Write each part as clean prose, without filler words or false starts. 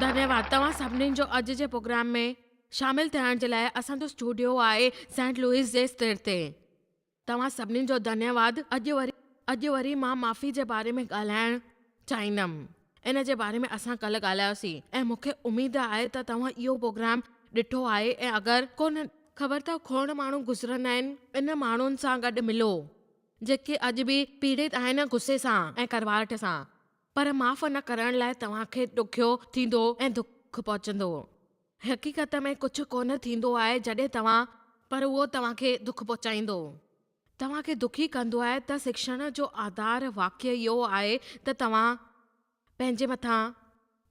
धन्यवाद तव्हां सभिनीनि जो अॼु जे प्रोग्राम में शामिल थियण जे लाइ। असांजो स्टूडियो आहे सेंट लुइस जे स्तिर ते। तव्हां सभिनीनि जो धन्यवाद। अॼु वरी मां माफ़ी जे बारे में ॻाल्हाइण चाहींदमि। इन जे बारे में असां कल्ह ॻाल्हायोसीं ऐं मूंखे उमेद आहे त तव्हां इहो प्रोग्राम ॾिठो आहे ऐं अगरि कोन ख़बर त खोड़ माण्हू गुज़रंदा आहिनि, इन माण्हुनि सां गॾु मिलो जेके अॼु बि पीड़ित आहिनि गुस्से सां ऐं करवाहट सां, पर माफ़ न करण लाइ तव्हांखे ॾुखियो थींदो ऐं दुख पहुचंदो। हक़ीक़त में कुझु कोन थींदो आहे जॾहिं तव्हां, पर उहो तव्हांखे दुख पहुचाईंदो, तव्हांखे दुखी कंदो आहे। त शिक्षण जो आधार वाक्य इहो आहे त तव्हां पंहिंजे मथां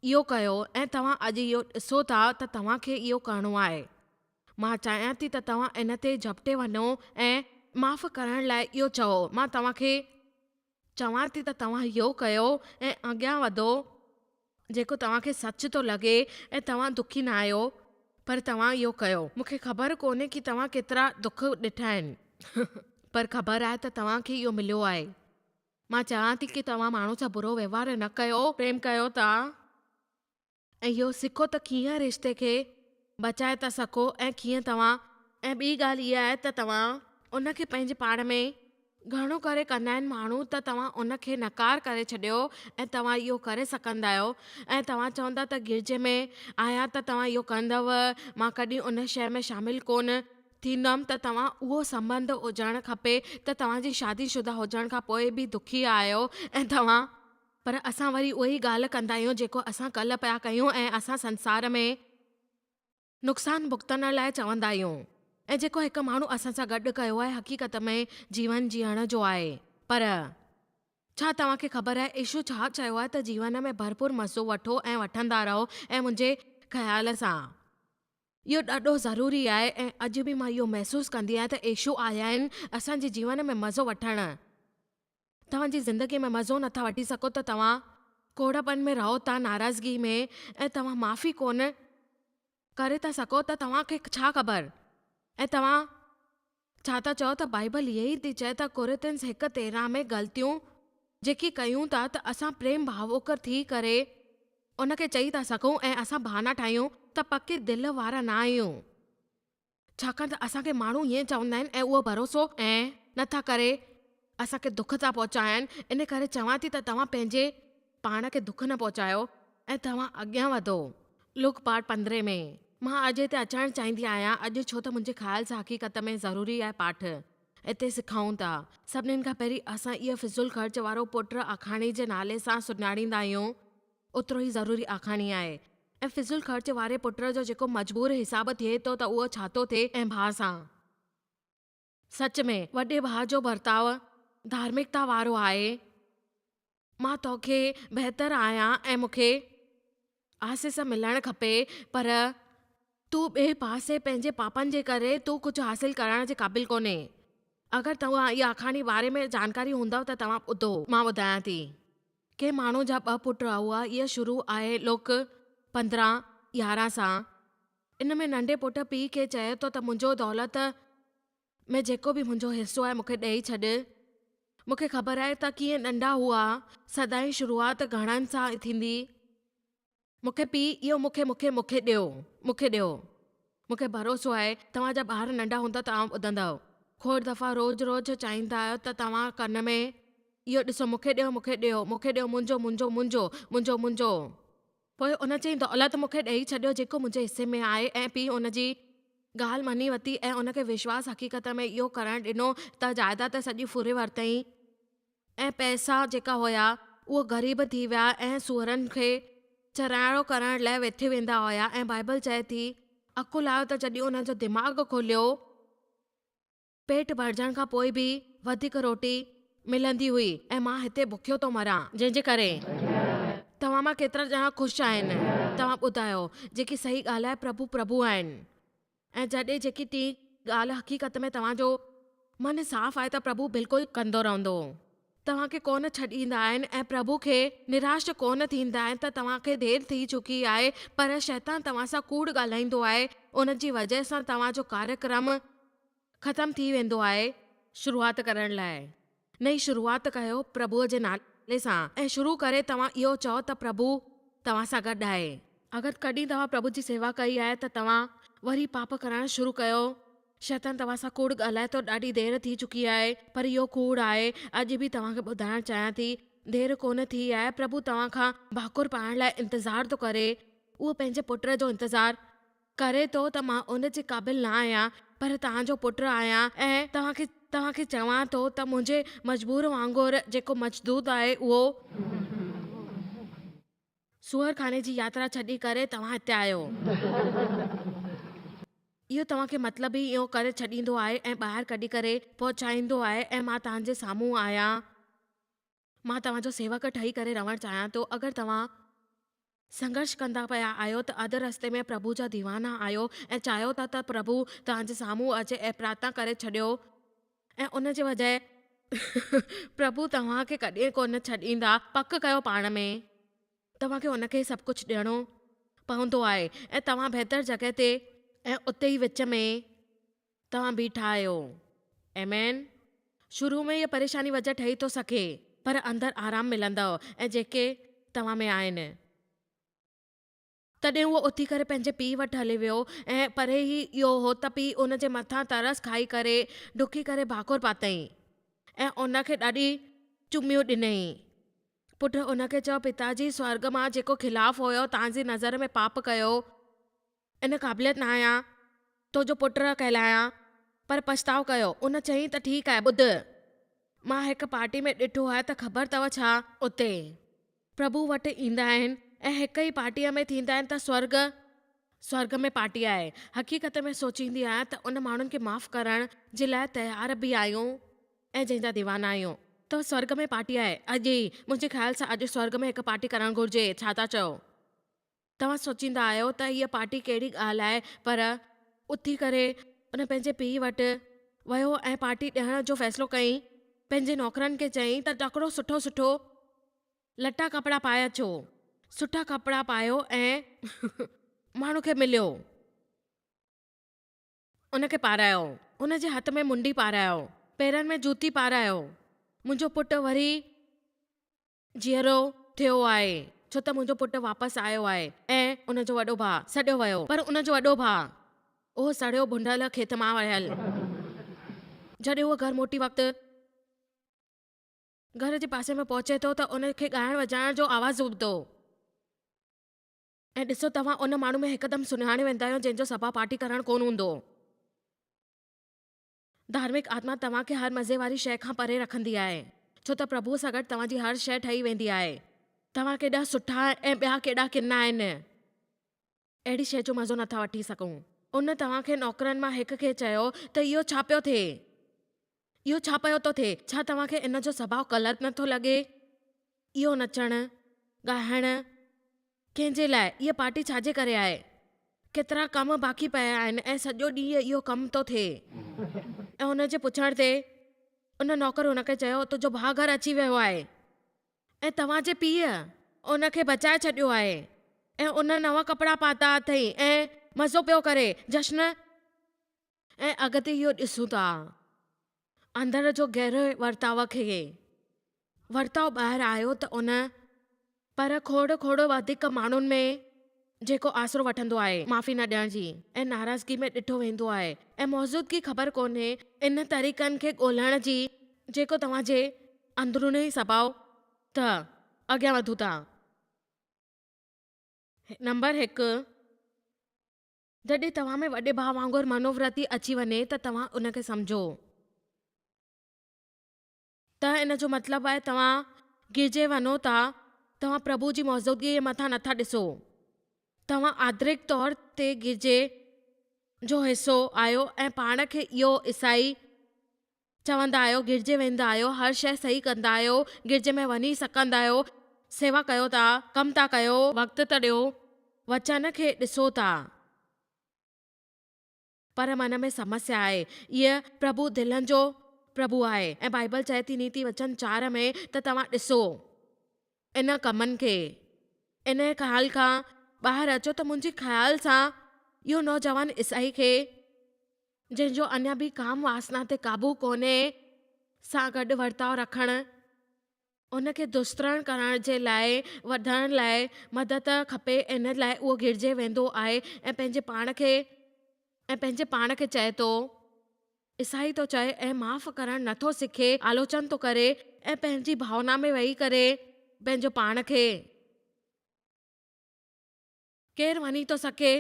इहो कयो ऐं तव्हां अॼु इहो ॾिसो था त तव्हांखे इहो करिणो आहे। मां चाहियां थी त तव्हां इन ते झपटे वञो ऐं माफ़ करण लाइ इहो चओ। मां तव्हांखे चवां थी त तव्हां इहो कयो ऐं अॻियां वधो जेको तव्हांखे सच थो लॻे ऐं तव्हां दुखी न आहियो, पर तव्हां इहो कयो। मूंखे ख़बर कोन्हे कि तव्हां केतिरा दुख ॾिठा आहिनि पर ख़बर आहे त तव्हांखे इहो मिलियो आहे। मां चाहियां थी कि तव्हां माण्हू सां बुरो व्यवहार न कयो, प्रेम कयो था ऐं इहो सिखो त कीअं रिश्ते खे बचाए था सघो ऐं कीअं तव्हां। ऐं ॿी ॻाल्हि इहा आहे त तव्हां उनखे पंहिंजे पाण में घणो करे कंदा आहिनि माण्हू, त तव्हां उनखे नकार करे छॾियो ऐं तव्हां इहो करे सघंदा आहियो। ऐं तव्हां चवंदा त गिरजे में आया त तव्हां इहो कंदव, मां कॾहिं उन शइ में शामिलु कोन थींदमि, त तव्हां उहो संबंध हुजणु खपे त तव्हांजी शादीशुदा हुजण खां पोइ बि दुखी आहियो ऐं तव्हां। पर असां वरी उहा ई ॻाल्हि कंदा आहियूं जेको असां कल्ह पिया कयूं ऐं असां संसार में नुक़सान भुगतण लाइ चवंदा आहियूं। ऐं जेको हिकु माण्हू असां सां गॾु कयो आहे हक़ीक़त में जीवन जीअण जो आहे। पर छा तव्हांखे ख़बर आहे यीशु छा चयो आहे त जीवन में भरपूर मज़ो वठो ऐं वठंदा रहो ऐं मुंहिंजे ख़्याल सां इहो ॾाढो ज़रूरी आहे। ऐं अॼु बि मां इहो महसूसु कंदी आहियां त यीशु आया आहिनि असांजे जीवन में मज़ो वठणु। तव्हांजी ज़िंदगी में मज़ो नथा वठी सघो त तव्हां कोड़पन में रहो था, नाराज़गी में, ऐं तव्हां माफ़ी कोन करे था सघो त तव्हांखे छा ख़बर। ऐं तव्हां छा था चओ त बाइबल इहे ई थी चए त कोरिन्थियंस 1:13 में ग़लतियूं जेकी कयूं था त असां प्रेम भावुक थी करे उनखे चई था सघूं ऐं असां बहाना ठाहियूं त पके दिलि वारा न आहियूं। छाकाणि त असांखे माण्हू ईअं चवंदा आहिनि ऐं उहो भरोसो ऐं नथा करे असांखे दुख था पहुचाइनि। इन करे चवां थी त तव्हां पंहिंजे पाण खे दुख न पहुचायो ऐं तव्हां अॻियां वधो। लूक पाठ 15 में मां अॼु हिते अचणु चाहींदी आहियां, अॼु छो त मुंहिंजे ख़्याल सां हक़ीक़त में ज़रूरी आहे पाठ हिते सिखाऊं था। सभिनीनि खां पहिरीं असां इहो फिज़ुल ख़र्च वारो पुट आखाणी जे नाले सां सुञाणींदा आहियूं, ओतिरो ई ज़रूरी आखाणी आहे। ऐं फिज़ुल ख़र्च वारे पुट जो जेको मजबूर हिसाब थिए थो त उहो छा थो थिए ऐं भाउ सां। सच में वॾे भाउ जो बर्ताव धार्मिकता वारो आहे। मां तोखे बहितर आहियां ऐं मूंखे आसीस मिलणु खपे, पर तूं ॿिए पासे पंहिंजे पापनि जे करे तूं कुझु हासिल करण जे क़ाबिल कोन्हे। अगरि तव्हां इहा आखाणी बारे में जानकारी हूंदव त तव्हां ॿुधो। मां ॿुधायां थी के माण्हू जा 2 पुट हुआ। इहा शुरू आहे लूक 15:11 सां। इन में नंढे पुट पीउ खे चए थो त मुंहिंजो दौलत में जेको बि मुंहिंजो हिसो आहे मूंखे ॾेई छॾ। मूंखे ख़बर आहे त कीअं नंढा हुआ सदाईं शुरूआत घणनि सां थींदी। मूंखे पीउ इहो मूंखे ॾियो, मूंखे ॾियो। मूंखे भरोसो आहे तव्हांजा ॿार नंढा हूंदा तव्हां ॿुधंदव। खोड़ दफ़ा रोज़ चाहींदा आहियो त तव्हां कन में इहो ॾिसो, मूंखे ॾियो, मूंखे ॾियो, मूंखे ॾियो, मुंहिंजो मुंहिंजो मुंहिंजो मुंहिंजो मुंहिंजो। पोइ उन चई दौलत मूंखे ॾेई छॾियो जेको मुंहिंजे हिसे में आहे। ऐं पीउ उन जी ॻाल्हि मञी वरिती ऐं उनखे विश्वास हक़ीक़त में इहो करणु ॾिनो त जाइदाद सॼी फुरे वरितई ऐं पैसा जेका हुया उहो ग़रीब थी विया ऐं सूअरनि खे चराइणो करण लाइ वेठे वेंदा हुया। ऐं बाइबल चए थी अकुल आयो त जॾहिं उन जो दिमाग़ खोलियो, पेट भरजण खां पोइ बि वधीक रोटी मिलंदी हुई ऐं मां हिते बुखियो थो मरां। जंहिंजे करे तव्हां मां केतिरा ॼणा ख़ुशि आहिनि? तव्हां ॿुधायो। जेकी सही ॻाल्हि आहे प्रभु प्रभु आहिनि। ऐं जॾहिं जेकी टी ॻाल्हि हक़ीक़त में तव्हांजो मन साफ़ आहे त प्रभु बिल्कुलु कंदो रहंदो। तव्हांखे कोन छॾींदा आहिनि ऐं प्रभु खे निराश कोन थींदा आहिनि त तव्हांखे देरि थी चुकी आहे, पर शैतान तव्हां सां कूड़ ॻाल्हाईंदो आहे। उन जी वजह सां तव्हांजो कार्यक्रम ख़तमु थी वेंदो आहे। शुरूआत करण लाइ नई शुरूआत कयो प्रभुअ जे नाले सां ऐं शुरू करे तव्हां इहो चओ त प्रभु तव्हां सां गॾु आहे। अगरि कॾहिं तव्हां प्रभु जी सेवा कई आहे त तव्हां वरी पाप करणु शुरू कयो। शैतान तव्हां सां कूड़ ॻाल्हाए थो, ॾाढी देरि थी चुकी आहे, पर इहो कूड़ आहे। अॼु बि तव्हांखे ॿुधाइणु चाहियां थी, देरि कोन थी आहे। प्रभु तव्हां खां भाकुर पाइण लाइ इंतज़ारु थो करे। उहो पंहिंजे पुट जो इंतज़ारु करे थो त मां उन जे क़ाबिल न आहियां, पर तव्हांजो पुटु आहियां ऐं तव्हांखे चवां थो त मुंहिंजे मजबूर वांगुरु जेको मजदूद आहे उहो सूअर खाने जी यात्रा छॾी करे तव्हां हिते आयो। इहो तव्हांखे मतिलबु ई इहो करे छॾींदो आहे ऐं ॿाहिरि कढी करे पहुचाईंदो आहे ऐं मां तव्हांजे साम्हूं आहियां। मां तव्हांजो सेवक ठही करे रहणु चाहियां थो। अगरि तव्हां संघर्ष कंदा पिया आहियो त अधु रस्ते में प्रभु जा दीवाना आहियो ऐं चाहियो था त प्रभु तव्हांजे साम्हूं अचे ऐं प्रार्थना करे छॾियो ऐं उन जे वजह प्रभु तव्हांखे कॾहिं कोन छॾींदा। पक कयो पाण में, तव्हांखे उनखे सभु कुझु ॾियणो पवंदो आहे ऐं तव्हां बहितर जॻह ते ऐं उते ई विच में तव्हां बीठा आहियो। आमेन। शुरू में इहा परेशानी वजह ठही थो सघे, पर अंदरि आराम मिलंदव ऐं जेके तव्हां में आहिनि। तॾहिं उहो उथी करे पंहिंजे पीउ वटि हली वियो ऐं परे ई इहो हो त पीउ उन जे मथां तरस खाई करे ॾुकी करे भाकुर पातईं ऐं उनखे ॾाढी चुमियूं ॾिनई। पुटु उनखे चयो, पिताजी स्वर्ग मां जेको खिलाफ़ हुयो, तव्हांजी नज़र में पाप कयो, इन क़ाबिलियत न आहियां तुंहिंजो पुटु कहलायां, पर पछताव कयो। उन चयईं त ठीकु आहे, ॿुध, मां हिकु पार्टी में ॾिठो आहे त ख़बर अथव छा, उते प्रभु वटि ईंदा आहिनि ऐं हिक ई पार्टीअ में थींदा आहिनि त स्वर्ग में पार्टी आहे। हक़ीक़त में सोचींदी आहियां त उन माण्हुनि खे माफ़ करण जे लाइ तयार बि आहियूं ऐं जंहिंजा दीवाना आहियूं। त स्वर्ग में पार्टी आहे अॼु ई। मुंहिंजे ख़्याल सां अॼु स्वर्ग में हिकु पार्टी करणु घुर्जे। छा था चओ? तव्हां सोचींदा आहियो त हीअ पार्टी कहिड़ी ॻाल्हि आहे, पर उथी करे उन पंहिंजे पीउ वटि वियो ऐं पार्टी ॾियण जो फ़ैसिलो कयईं। पंहिंजे नौकरनि खे चयईं त तकिड़ो सुठो लटा कपिड़ा पाए अचो। सुठा कपिड़ा पायो ऐं माण्हू खे मिलियो, उनखे पारायो, उन जे हथ में मुंडी पारायो, पेरनि में जूती पारायो। मुंहिंजो पुटु वरी जीअरो थियो आहे, छो त मुंहिंजो पुटु वापसि आयो आहे ऐं उनजो वॾो भाउ सॾियो वियो, पर उनजो वॾो भाउ उहो सड़ियो भुंडल खेत मां वयल। जॾहिं उहो घर मोटी वक़्तु घर जे पासे में पहुचे थो त उनखे ॻाइण वॼाइण जो आवाज़ु ॿुधो ऐं ॾिसो, तव्हां उन माण्हू में हिकदमि सुञाणे वेंदा आहियो जंहिंजो सभा पार्टी करणु कोन हूंदो। धार्मिक आत्मा तव्हांखे हर मज़े वारी शइ खां परे रखंदी आहे, छो त प्रभुअ सां गॾु तव्हांजी हर शइ ठही वेंदी आहे। तव्हां केॾा सुठा ऐं ॿिया केॾा किना आहिनि, अहिड़ी शइ जो मज़ो नथा वठी सघूं। उन तव्हांखे नौकरनि मां हिक खे चयो त इहो छा पियो थिए, इहो छा पियो थो थिए? छा तव्हांखे इन जो स्वभाव ग़लति नथो लॻे? इहो नचणु ॻाइणु कंहिंजे लाइ? इहा पार्टी छाजे करे आहे? केतिरा कम बाक़ी पिया आहिनि ऐं सॼो ॾींहुं इहो कमु थो थिए। ऐं हुन जे पुछण ते उन नौकर हुनखे चयो, तुंहिंजो भाउ घर अची वियो आहे ऐं तव्हांजे पीउ उनखे बचाए छॾियो आहे ऐं उन नवां कपिड़ा पाता अथई ऐं मज़ो पियो करे, जश्न। ऐं अॻिते इहो ॾिसूं था, अंदर जो गहरो वर्ताव खे वर्ताव ॿाहिरि आयो त उन पर खोड़ वधीक माण्हुनि में जेको आसरो वठंदो आहे माफ़ी न ॾियण जी ऐं नाराज़गी में ॾिठो वेंदो आहे ऐं मौजूदगी ख़बर कोन्हे इन तरीक़नि खे ॻोल्हण जी जेको तव्हांजे अंदरूनी स्वभाव त अॻियां वधूं था। नंबर 1, जॾहिं तव्हां में वॾे भाउ वांगुरु मनोवृत्ति अची वञे त तव्हां उनखे सम्झो त इन जो मतिलबु आहे तव्हां गिरजे वञो था, तव्हां प्रभु जी मौजूदगी जे मथां नथा ॾिसो, तव्हां आंतरिक तौर ते गिरजे जो हिसो आहियो ऐं पाण खे इहो ईसाई चवंदा आहियो, गिरजे वेंदा आहियो, हर शइ सही कंदा आहियो, गिरजे में वञी सघंदा आहियो, सेवा कयो था, कमु था कयो, वक़्तु था ॾियो, वचन खे ॾिसो था, पर मन में समस्या आहे। ईअ प्रभु दिलनि जो प्रभु आहे ऐं बाइबल चए थी नीति वचन 4 में त तव्हां ॾिसो इन कमनि खे, इन ख़्याल खां ॿाहिरि अचो त मुंहिंजे ख़्याल सां इहो नौजवान ईसाई खे जंहिंजो अञा बि काम वासना ते काबू कोन्हे सां गॾु वर्ताव रखणु उनखे दुस्तरण करण जे लाइ वधण लाइ मदद खपे, इन लाइ उहो गिरजे वेंदो आहे ऐं पंहिंजे पाण खे चए थो, ईसाई थो चए ऐं माफ़ करणु नथो सिखे, आलोचना थो करे ऐं पंहिंजी भावना में वेही करे पंहिंजो पाण खे केरु वञी थो सघे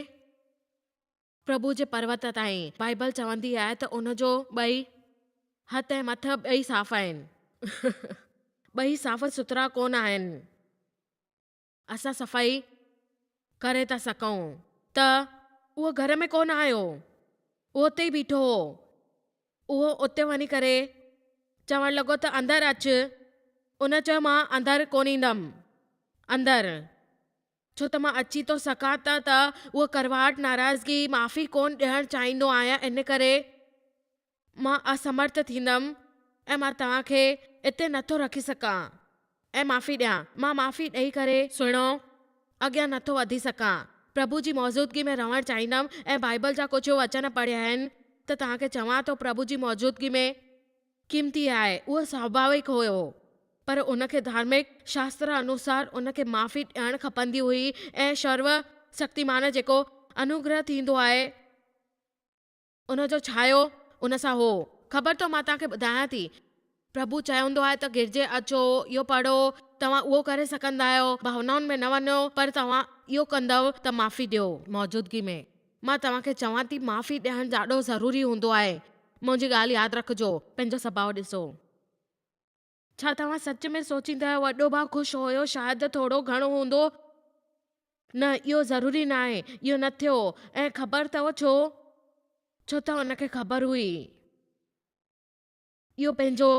प्रभु जे पर्वत ताईं। बाइबल चवंदी आहे त उनजो ॿई हथ ऐं मथ ॿई साफ़ आहिनि ॿई साफ़ सुथरा कोन आहिनि। असां सफ़ाई करे था सघूं। त उहो घर में कोन आयो, उहो उते ई बीठो हो। उहो उते वञी करे चवणु लॻो त अंदरि अचु। उन चयो मां अंदरि कोन ईंदमि, अंदरि छो त मां अची थो सघां त उहो करवाहट, नाराज़गी, माफ़ी कोन ॾियणु चाहींदो आहियां। इन करे मां असमर्थ थींदमि ऐं मां तव्हांखे इते नथो रखी सघां ऐं माफ़ी ॾियां। मां माफ़ी ॾेई करे सुहिणो अॻियां नथो वधी सघां। प्रभु जी मौजूदगी में रहणु चाहींदमि ऐं बाइबल जा कुझु वचन पढ़िया आहिनि त तव्हांखे चवां थो प्रभु जी मौजूदगी में क़ीमती आहे। उहो स्वाभाविक हुयो, पर उनखे धार्मिक शास्त्र अनुसार उनखे माफ़ी ॾियणु खपंदी हुई ऐं सर्व शक्तिमान जेको अनुग्रह थींदो आहे उनजो छायो उन सां हो। ख़बर अथव, मां तव्हांखे ॿुधायां थी, प्रभु चवंदो आहे त गिरजे अचो, इहो पढ़ो, तव्हां उहो करे सघंदा आहियो, भावनाउनि में न वञो, पर तव्हां इहो कंदव त माफ़ी ॾियो मौजूदगी में। मां तव्हांखे चवां थी माफ़ी ॾियणु ॾाढो ज़रूरी हूंदो आहे। मुंहिंजी ॻाल्हि यादि रखिजो, पंहिंजो सुभाउ ॾिसो। छा तव्हां सच में सोचींदा आहियो वॾो भाउ ख़ुशि हुयो? शायदि थोरो घणो हूंदो। न, इहो ज़रूरी न आहे, इहो न थियो। ऐं ख़बर अथव छो? छो त हुनखे ख़बर हुई इहो पंहिंजो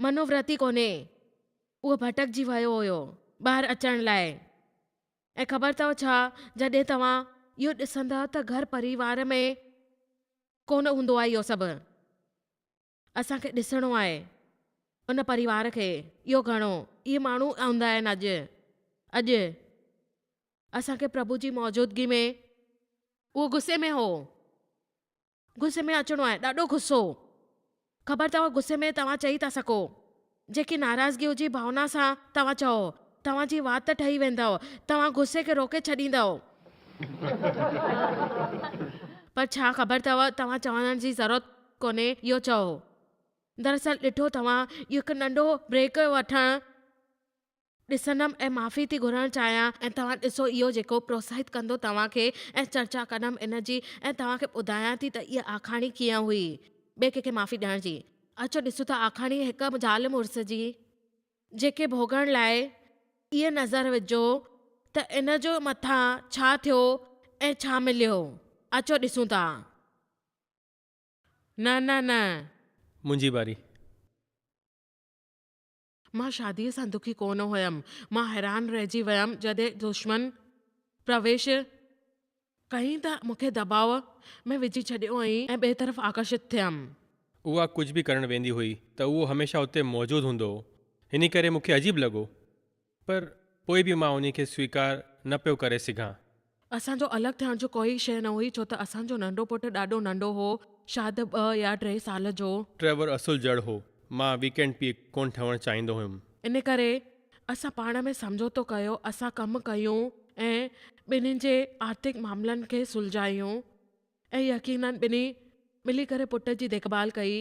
मनोवृत्ति कोन्हे। उहो भटकजी वियो हुयो ॿाहिरि अचण लाइ। ऐं ख़बर अथव छा, जॾहिं तव्हां इहो ॾिसंदा त घर परिवार में कोन हूंदो आहे इहो सभु। असांखे ॾिसणो आहे उन परिवार खे। इहो घणो इहे माण्हू हूंदा आहिनि अॼु असांखे प्रभु जी मौजूदगी में उहो गुस्से में हो, गुस्से में अचिणो आहे, ॾाढो गुस्सो। ख़बर अथव, गुस्से में तव्हां चई था सघो, जेकी नाराज़गी हुजे भावना सां तव्हां चओ, तव्हांजी वात ठही वेंदव, तव्हां गुस्से खे रोके छॾींदव। पर छा ख़बर अथव, तव्हां चवण जी ज़रूरत कोन्हे, इहो चओ। दरअसल ॾिठो तव्हां, इहो हिकु नंढो ब्रेक वठणु ॾिसंदमि ऐं माफ़ी थी घुरणु चाहियां। ऐं तव्हां ॾिसो, इहो जेको प्रोत्साहित कंदो तव्हांखे ऐं चर्चा कंदमि इन जी, ऐं तव्हांखे ॿुधायां थी त इहा आखाणी कीअं हुई ॿिए कंहिंखे माफ़ी ॾियण जी। अचो ॾिसो था आखाणी हिकु ज़ाल मुड़ुस जी, जेके भोगण लाइ इहा नज़र विझो त इन जो मथां छा थियो ऐं छा मिलियो। अचो ॾिसूं था। न न न मुंहिंजी बारी। मां शादीअ सां दुखी कोन हुयमि। मां हैरान रहिजी वियमि जॾहिं दुश्मन प्रवेश कईं त मूंखे दबाव में विझी छॾियो ऐं ॿिए तरफ़ आकर्षित थियमि। उहा कुझु बि करणु वेंदी हुई त उहो हमेशह उते मौजूदु हूंदो हो। हिन करे मूंखे अजीब लॻो, पर पोइ बि मां उन खे स्वीकार न पियो करे सघां। असांजो अलॻि थियण जो कोई शइ न हुई, छो त असांजो नंढो पुटु ॾाढो नंढो हो, शायदि 2 या 3 साल जो। ट्रेवर असुल जड़ हो। मां वीकेंड पीउ कोन ठहणु चाहींदो हुयुमि। इन करे असां पाण में समझोतो कयो, असां कमु कयूं ऐं ॿिन्हिनि जे आर्थिक मामलनि खे सुलझायूं ऐं यकीननि ॿिन्ही मिली करे पुट जी देखभाल कई।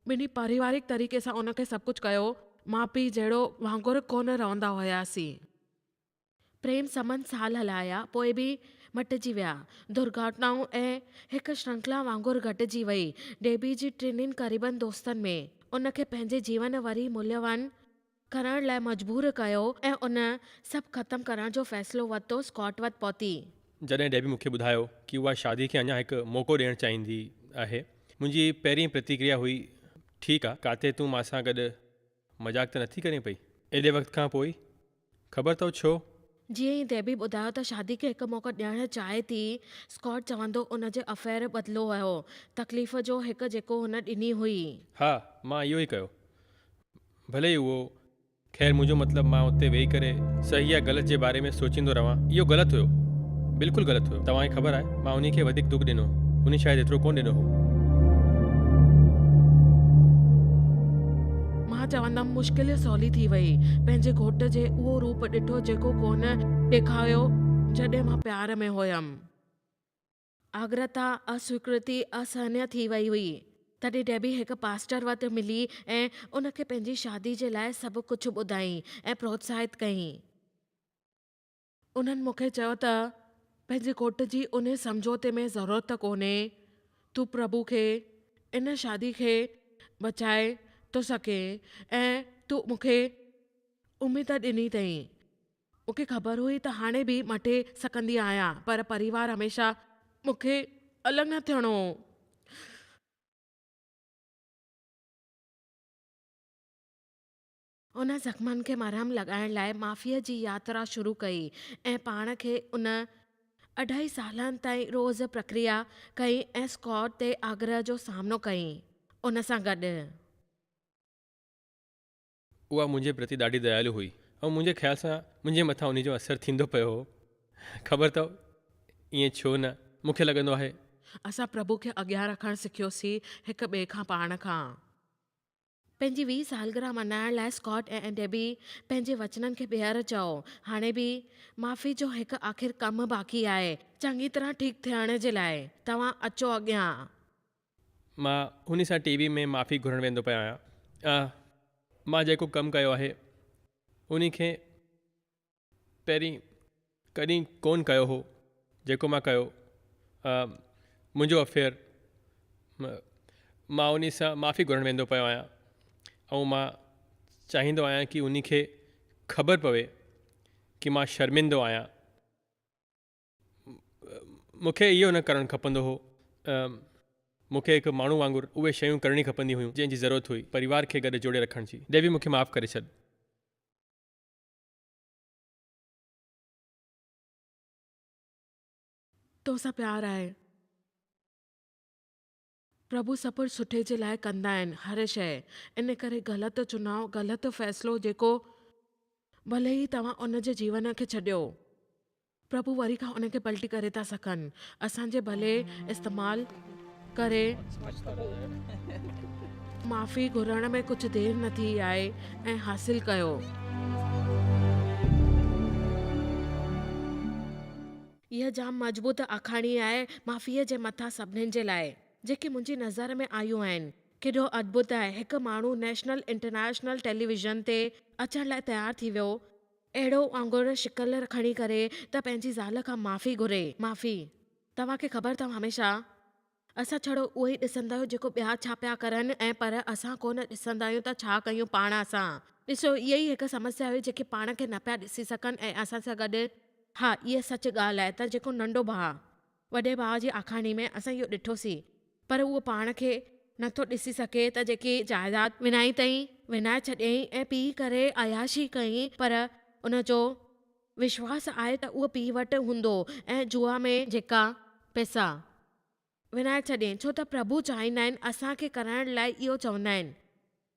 ॿिन्ही पारिवारिक तरीक़े सां उनखे सभु कुझु कयो। माउ पीउ जहिड़ो वांगुरु कोन रहंदा हुआसीं। प्रेम संबंध साल हलाया, पोइ बि मटिजी विया। दुर्घटनाऊं ऐं हिकु श्रृंखला वांगुरु घटिजी वई। डेबी जी 3 क़रीबन दोस्तनि में उनखे पंहिंजे जीवन वरी मूल्यवान करण लाइ मजबूर कयो ऐं उन सभु ख़तमु करण जो फ़ैसिलो वरितो। स्कॉट वटि पहुती। जॾहिं डेबी मूंखे ॿुधायो कि उहा शादी खे अञा हिकु मौक़ो ॾियणु चाहींदी आहे, मुंहिंजी पहिरीं प्रतिक्रिया हुई, ठीकु आहे, काथे तूं मां सां गॾु मज़ाक त नथी करें पई एॾे वक़्त खां पोइ? ख़बर अथव छो? जीअं ई डेबी ॿुधायो त शादी खे हिकु मौक़ो ॾियणु चाहे थी, स्कॉट चवंदो उन जे अफेयर बदिलो वियो, तकलीफ़ जो हिकु जेको हुन ॾिनी हुई। हा, मां इहो ई कयो। भले ई उहो, ख़ैर मुंहिंजो मतिलबु मां उते वेही करे सही या ग़लति जे बारे में सोचींदो रहां, इहो ग़लति हुयो, बिल्कुलु ग़लति हुयो। तव्हांखे ख़बर आहे, मां उन खे वधीक दुख ॾिनो, उन शायदि एतिरो कोन ॾिनो हो। मां चवंदमि मुश्किल सवली थी वई। पंहिंजे घोट जे उहो रूप ॾिठो जेको कोन ॾेखारियो जॾहिं मां प्यार में हुयमि। आग्रता अस्वीकृति असहनीय थी वई हुई। तॾहिं डेबी हिकु पास्टर वटि मिली ऐं उनखे पंहिंजी शादी जे लाइ सभु कुझु ॿुधाई ऐं प्रोत्साहित कयईं। उन्हनि मूंखे चयो त पंहिंजे घोट जी उन समझौते में ज़रूरत कोन्हे। तूं प्रभु खे इन शादी खे बचाए थो सघे ऐं तूं मूंखे उमेद ॾिनी अथई। मूंखे ख़बर हुई त हाणे बि मटे सघंदी आहियां, पर परिवार हमेशह मूंखे अलॻि न थियणो। उन ज़ख़्मनि खे मरहम लॻाइण लाइ माफ़ीअ जी यात्रा शुरू कई ऐं पाण खे उन 2.5 सालनि ताईं रोज़ प्रक्रिया कई ऐं स्कॉट ते आग्रह जो सामनो कई। उन सां गॾु उहा मुंहिंजे प्रति ॾाढी दयालु हुई ऐं मुंहिंजे ख़्याल सां मुंहिंजे मथां उन जो असरु थींदो पियो हो। ख़बर अथव ईअं छो न, मूंखे लॻंदो आहे असां प्रभु खे अॻियां रखणु सिखियोसीं हिक ॿिए खां पाण खां। पंहिंजी 20 सालगिरह मल्हाइण लाइ स्कॉट ऐं डेबी पंहिंजे वचननि खे ॿीहर चयो। हाणे बि माफ़ी जो हिकु आख़िर कमु बाक़ी आहे चङी तरह ठीकु थियण जे लाइ। तव्हां अचो अॻियां। मां हुन सां टीवी में माफ़ी घुरणु वेंदो पियो आहियां। मां जेको कमु कयो आहे उन खे पहिरीं कॾहिं कोन कयो हो जेको मां कयो। मुंहिंजो अफेयर, मां उन सां माफ़ी घुरणु वेंदो पियो आहियां ऐं मां चाहींदो आहियां कि उन खे ख़बर पवे कि मां शर्मिंदो आहियां। मूंखे इहो न करणु खपंदो हो। मूंखे हिकु माण्हू वांगुरु उहे शयूं करणी खपंदी हुयूं जंहिंजी ज़रूरत हुई परिवार खे गॾु जोड़े रखण जी। डेबी मूंखे माफ़ु करे छॾ। तोसां प्यार आहे। प्रभु सभु सुठे जे लाइ कंदा आहिनि हर शइ। इन करे ग़लति चुनाव, ग़लति फ़ैसिलो जेको भले ई तव्हां उन जे जीवन खे छॾियो, प्रभु वरी खां उनखे पलटी करे था सघनि। असांजे भले इस्तेमालु करे माफ़ी घुरण में कुझु देरि न थी आहे ऐं हासिल कयो। इहा जाम मज़बूत आखाणी आहे माफ़ीअ जे मथां सभिनीनि जे लाइ जेकी मुंहिंजी नज़र में आयूं आहिनि। केॾो अद्भुत आहे, हिकु माण्हू नेशनल इंटरनेशनल टेलीविज़न ते अचण लाइ तयारु थी वियो अहिड़ो वांगुरु शिकल खणी करे त पंहिंजी ज़ाल खां माफ़ी घुरे। माफ़ी, तव्हांखे ख़बर अथव हमेशह असां छड़ो उहो ई ॾिसंदा आहियूं जेको ॿिया छा पिया करनि ऐं पर असां कोन ॾिसंदा आहियूं त छा कयूं पाण असां। ॾिसो इहा ई हिकु समस्या हुई जेके पाण खे न पिया ॾिसी सघनि ऐं असां सां गॾु। हा, इहा सच ॻाल्हि आहे त जेको नंढो भाउ वॾे भाउ जी आखाणी में असां इहो ॾिठोसीं, पर उहो पाण खे नथो ॾिसी सघे त जेकी जाइदाद विञाई अथई विञाए छॾियईं ऐं पीउ करे अयाशी कई, पर उनजो विश्वास आहे त उहो पीउ वटि हूंदो ऐं जुआ में जेका पैसा विञाए छॾियईं। छो त प्रभु चाहींदा आहिनि असांखे करण लाइ इहो चवंदा आहिनि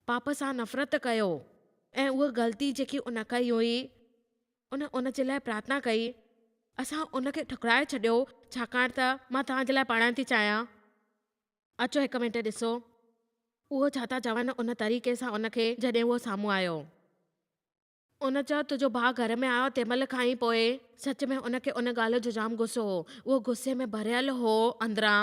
पाप सां नफ़रत कयो ऐं उहा ग़लती जेकी उन कई हुई उन जे लाइ प्रार्थना कई। असां उनखे ठुकराए छॾियो छाकाणि त मां तव्हांजे लाइ पढ़णु थी चाहियां। अचो हिकु मिंट ॾिसो उहो छा था चवनि उन तरीक़े सां उनखे जॾहिं उहो साम्हूं आयो। उन चयो तुंहिंजो भाउ घर में आयो तंहिंमहिल खां ई पोइ सच में उनखे उन ॻाल्हि जो जाम गुस्सो हो। उहो गुस्से में भरियल हो अंदरां।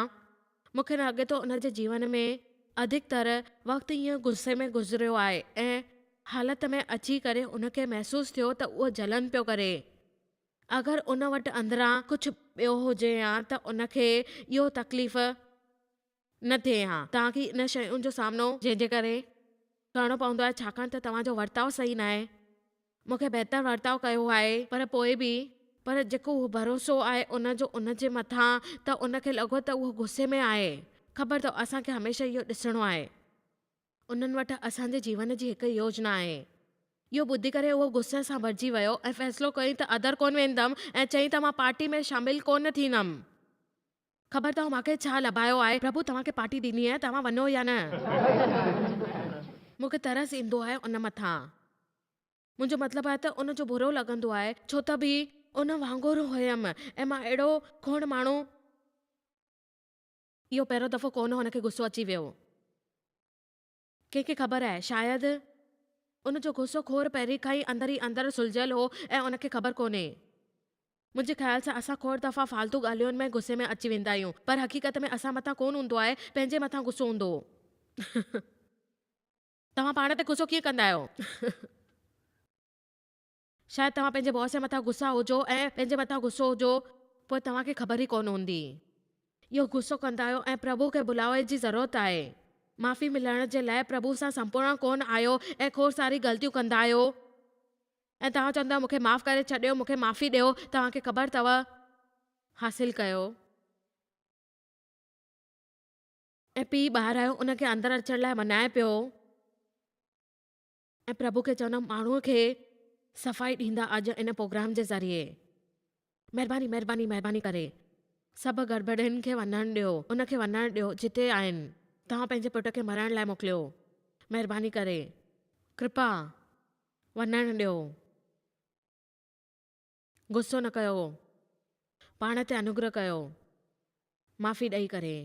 मूंखे लॻे थो उन जे जीवन में अधिकतर वक़्तु ईअं गुस्से में गुज़रियो आहे ऐं हालत में अची करे उनखे महसूसु थियो त उहो जलन पियो करे। अगरि उन वटि अंदरां कुझु ॿियो हुजे हा त उनखे इहो तकलीफ़ न थिए हा। तव्हांखे इन शयुनि जो सामनो जंहिंजे करे करणो पवंदो आहे छाकाणि त तव्हांजो वर्ताव सही न आहे। मूंखे बहितर वर्ताव कयो आहे पर पोइ बि पर जेको उहो भरोसो आहे उनजो उन जे मथां त उनखे लॻो त उहो गुस्से में आहे। ख़बर अथव असांखे हमेशह इहो ॾिसणो आहे उन्हनि वटि असांजे जीवन जी हिकु योजना आहे। इहो ॿुधी करे उहो गुस्से सां भरिजी वियो ऐं फ़ैसिलो कई त अदर कोन वेंदमि ऐं चई त मां पार्टी में शामिलु कोन थींदमि। ख़बर अथव मूंखे छा लभायो आहे? प्रभु तव्हांखे पार्टी ॾिनी आहे, तव्हां वञो या न। मूंखे तरस ईंदो आहे उन मथां। मुंहिंजो मतिलबु आहे त उनजो बुरो लॻंदो आहे छो त बि उन वांगुरु हुयमि ऐं मां अहिड़ो खोड़ माण्हू। इहो पहिरियों दफ़ो कोन हुनखे गुस्सो अची वियो। कंहिंखे ख़बर आहे शायदि उनजो गुस्सो खोर पहिरीं खां ई अंदरि सुलझियल हो ऐं उनखे ख़बर कोन्हे। मुंहिंजे ख़्याल सां असां खोड़ दफ़ा फालतू ॻाल्हियुनि में गुस्से में अची वेंदा आहियूं, पर हक़ीक़त में असां मथां कोन हूंदो आहे, पंहिंजे मथां गुस्सो हूंदो। तव्हां पाण ते गुस्सो कीअं कंदा आहियो? शायदि तव्हां पंहिंजे बॉस जे मथां गुस्सा हुजो ऐं पंहिंजे मथां गुस्सो हुजो, पोइ तव्हांखे ख़बर ई कोन हूंदी। इहो गुस्सो कंदा आहियो ऐं प्रभु खे बुलावे जी ज़रूरत आहे। माफ़ी मिलण जे लाइ प्रभु सां संपूर्ण कोन आहियो ऐं खोड़ सारी ग़लतियूं कंदा आहियो ऐं तव्हां चवंदा मूंखे माफ़ करे छॾियो, मूंखे माफ़ी ॾियो। तव्हांखे ख़बर अथव, हासिल कयो ऐं पीउ ॿाहिरि आयो, उनखे अंदरि अचण लाइ मनाए पियो ऐं प्रभु खे चवंदमि माण्हूअ खे सफ़ाई ॾींदा अॼु इन प्रोग्राम जे ज़रिए। महिरबानी महिरबानी महिरबानी करे सभु गड़बड़ियुनि खे वञणु ॾियो, उनखे वञणु ॾियो जिते आहिनि। तव्हां पंहिंजे पुट खे मरण लाइ मोकिलियो, महिरबानी करे कृपा वञणु ॾियो। गुस्सो न कयो, पाण ते अनुग्रह कयो, माफ़ी ॾेई करे।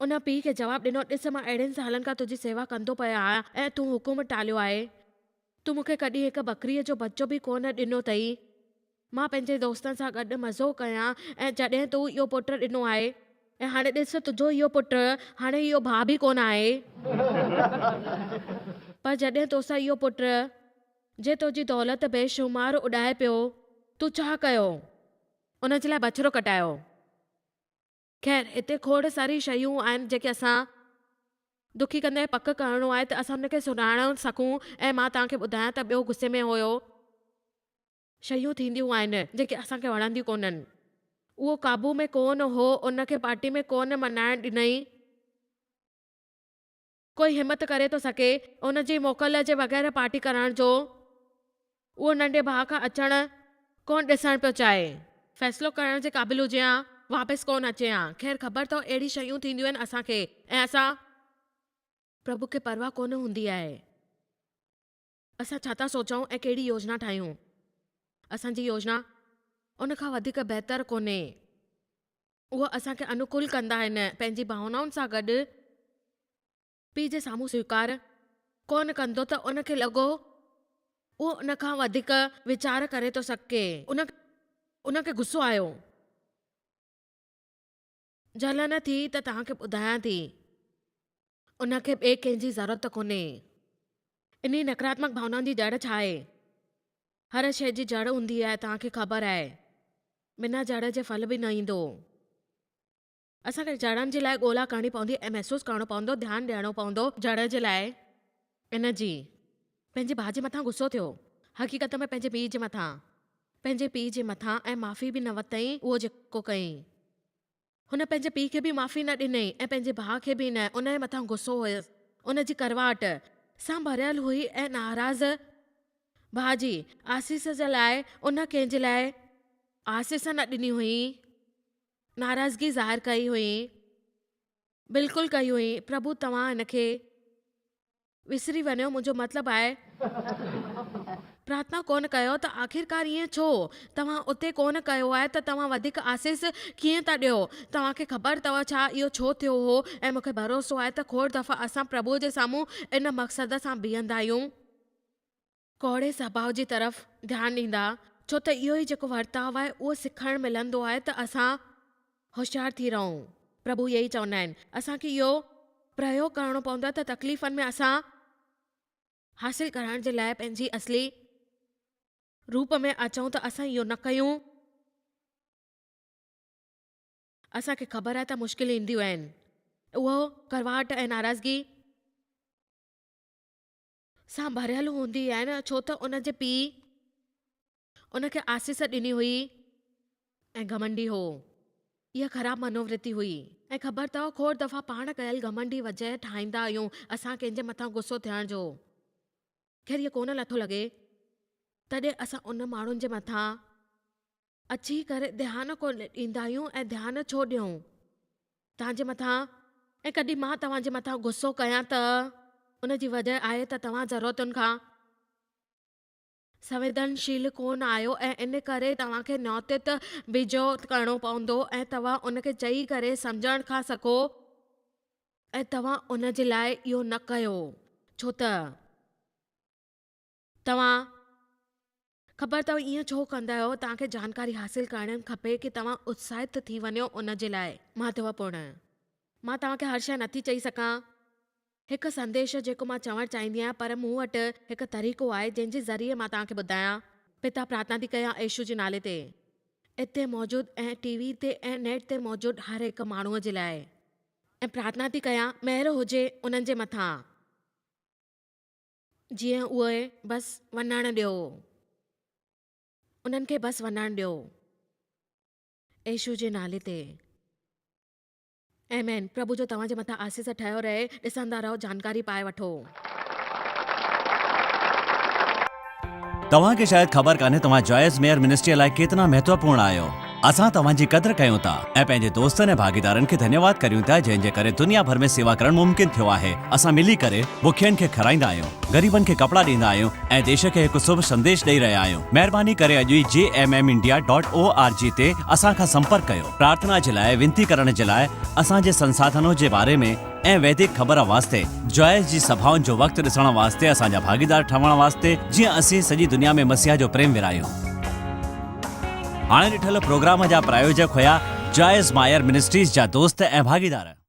उन पीउ खे जवाबु ॾिनो, ॾिस मां अहिड़नि सालनि खां तुंहिंजी सेवा कंदो पियो आहियां ऐं तूं हुकुम टालियो आहे। तूं मूंखे कॾहिं हिकु बकरीअ जो बच्चो बि कोन ॾिनो अथई। मां पंहिंजे दोस्तनि सां गॾु मज़ो कयां ऐं जॾहिं तूं इहो पुटु ॾिनो आहे ऐं हाणे ॾिस तुंहिंजो इहो पुटु हाणे इहो भाउ बि कोन आहे। पर जॾहिं तोसां इहो पुटु जे तुंहिंजी दौलत बेशुमार उॾाए पियो, तूं छा कयो? उन जे लाइ बछड़ो कटायो। ख़ैर हिते खोड़ सारी शयूं आहिनि जेके असां दुखी कंदे पक करणो आहे त असां हुनखे सुञाण सकूं। ऐं मां तव्हांखे ॿुधायां त ॿियो गुस्से में हुयो, शयूं थींदियूं आहिनि जेके असांखे वणंदियूं कोन्हनि। उहो काबू में कोन हो, उनखे पार्टी में कोन मनाइण ॾिनई। कोई हिमत करे थो सघे उनजी मोकल जे बग़ैर पार्टी करण जो? उहो नंढे भाउ खां अचणु कोन ॾिसण पियो चाहे, फ़ैसिलो करण जे क़ाबिल हुजे हा, वापसि कोन अचे हा। ख़ैर ख़बर अथव अहिड़ी शयूं थींदियूं आहिनि असांखे, ऐं असां प्रभु खे परवाह कोन हूंदी आहे। असां छा था सोचूं ऐं कहिड़ी योजना ठाहियूं? असांजी योजना उन खां वधीक बहितर कोन्हे। उहो असांखे अनुकूल कंदा आहिनि, पंहिंजी भावनाउनि सां गॾु पीउ जे साम्हूं स्वीकार कोन कंदो त उनखे लॻो उहो उन खां वधीक वीचार करे थो सघे। उनखे गुस्सो आयो, जलन थी त तव्हांखे ॿुधायां थी, उनखे ॿिए कंहिंजी ज़रूरत कोन्हे। इन नकारात्मक भावनाउनि जी जड़ छा आहे? हर शइ जी जड़ हूंदी आहे, तव्हांखे ख़बर आहे। बिना जड़ जे फल बि न ईंदो। असांखे जड़नि जे लाइ ॻोल्हा करणी पवंदी ऐं महसूसु करणो पवंदो, ध्यानु ॾियणो पवंदो जड़ जे लाइ। इन जी पंहिंजे भाउ जे मथां गुस्सो थियो, हक़ीक़त में पंहिंजे पीउ जे मथां, पंहिंजे पीउ जे मथां, ऐं माफ़ी बि न वरितई। उहो जेको कयईं, हुन पंहिंजे पीउ खे बि माफ़ी न ॾिनई ऐं पंहिंजे भाउ खे बि न। उन जे मथां गुस्सो हुयसि, उन जी करवाट सां भरियल हुई ऐं नाराज़ भाउ जी आसीस जे लाइ उन कंहिंजे लाइ आसीस न ॾिनी हुई, नाराज़गी ज़ाहिर कई हुई, बिल्कुलु कई हुई। प्रभु तव्हां हिनखे विसरी वञो, मुंहिंजो मतिलबु आहे प्रार्थना कोन कयो त आख़िरकार ईअं छो? तव्हां उते कोन कयो आहे त तव्हां वधीक आसीस कीअं था ॾियो? तव्हांखे ख़बर अथव छा इहो छो थियो हो? ऐं मूंखे भरोसो आहे त खोड़ दफ़ा असां प्रभु जे साम्हूं इन मक़सद सां बीहंदा आहियूं, कौड़े स्वभाव जी तरफ़ ध्यानु ॾींदा, छो त इहो ई जेको वर्ताव आहे उहो सिखणु मिलंदो आहे त असां होशियार थी रहूं। प्रभु इहे ई चवंदा आहिनि, असांखे इहो प्रयोग करणो पवंदो आहे त तकलीफ़ुनि में असां हासिल करण जे लाइ पंहिंजी असली रूप में अचूं त असां इहो न कयूं। असांखे ख़बर आहे त मुश्किल ईंदियूं आहिनि, उहो करवाट ऐं नाराज़गी सां भरियल हूंदी आहे न, छो त उन जे पीउ उनखे आसीस ॾिनी हुई ऐं घमंडी हो। इहा ख़राब मनोवृत्ति हुई। ऐं ख़बर अथव खोड़ दफ़ा पाण कयल घमंडी वजह ठाहींदा आहियूं असां कंहिंजे मथां गुस्सो थियण जो। ख़ैर इहो कोन नथो लॻे, तॾहिं असां उन माण्हुनि जे मथां अची करे ध्यानु कोन ॾींदा आहियूं। ऐं ध्यानु छो ॾियूं तव्हांजे मथां? ऐं कॾहिं मां तव्हांजे मथां गुस्सो कयां त उन जी वजह आहे त तव्हां ज़रूरतुनि खां संवेदनशील कोन आहियो ऐं इन करे तव्हांखे नौतित बिजो करणो पवंदो ऐं तव्हां उनखे चई करे सम्झण खां सको ऐं तव्हां उन जे लाइ इहो न कयो, छो त तव्हां ख़बर अथव ईअं छो कंदा आहियो? तव्हांखे जानकारी हासिल करणु खपे कि तव्हां उत्साहित थी वञो उन जे लाइ महत्वपूर्ण। मां तव्हांखे हर शइ नथी चई सघां। हिकु संदेश जेको मां चवणु चाहींदी आहियां, पर मूं वटि हिकु तरीक़ो आहे जंहिंजे ज़रिए मां तव्हांखे ॿुधायां। पिता प्रार्थना थी कयां येशू जे नाले ते, इते मौजूदु ऐं टीवी ते ऐं नेट ते मौजूदु हर हिकु माण्हूअ जे लाइ, ऐं प्रार्थना थी कयां महिर हुजे उन्हनि जे मथां, जीअं उहे बसि वञणु ॾियो, उन्हनि खे बसि वञणु ॾियो येशू जे नाले ते। आमीन। प्रभु जो तव्हांजे मथां आसीस ठहियो रहे। ॾिसंदा रहो, जानकारी पाए वठो। तव्हांखे शायदि ख़बर कान्हे तव्हां जॉयस मेयर मिनिस्ट्री लाइ केतिरा महत्वपूर्ण आहियो। असां तव्हांजी क़दुरु कयूं था ऐं पंहिंजे दोस्तनि ऐं भागीदारनि खे धन्यवाद करियूं था जंहिंजे करे दुनिया भर में सेवा करणु मुमकिन थियो आहे। असां मिली करे बुखियनि खे खाराईंदा आहियूं, ग़रीबनि खे कपिड़ा ॾींदा आहियूं ऐं देश खे हिकु शुभ संदेश ॾेई रहिया आहियूं। महिरबानी करे अॼु ई jmmindia.org ते असां खां संपर्क कयो। प्रार्थना जे लाइ, विनती करण जे लाइ, असांजे संसाधनों जे बारे में ऐं वैदिक ख़बर वास्ते, जॉयस जी सभाउनि जो वक़्तु ॾिसण वास्ते, असांजा भागीदार ठहण वास्ते, जीअं असीं सॼी दुनिया में मसीहा जो प्रेम विरायूं। हाणे ॾिठल प्रोग्राम जा प्रायोजक हुया जॉयस मायर मिनिस्ट्रीज़ जा दोस्त ऐं भागीदार।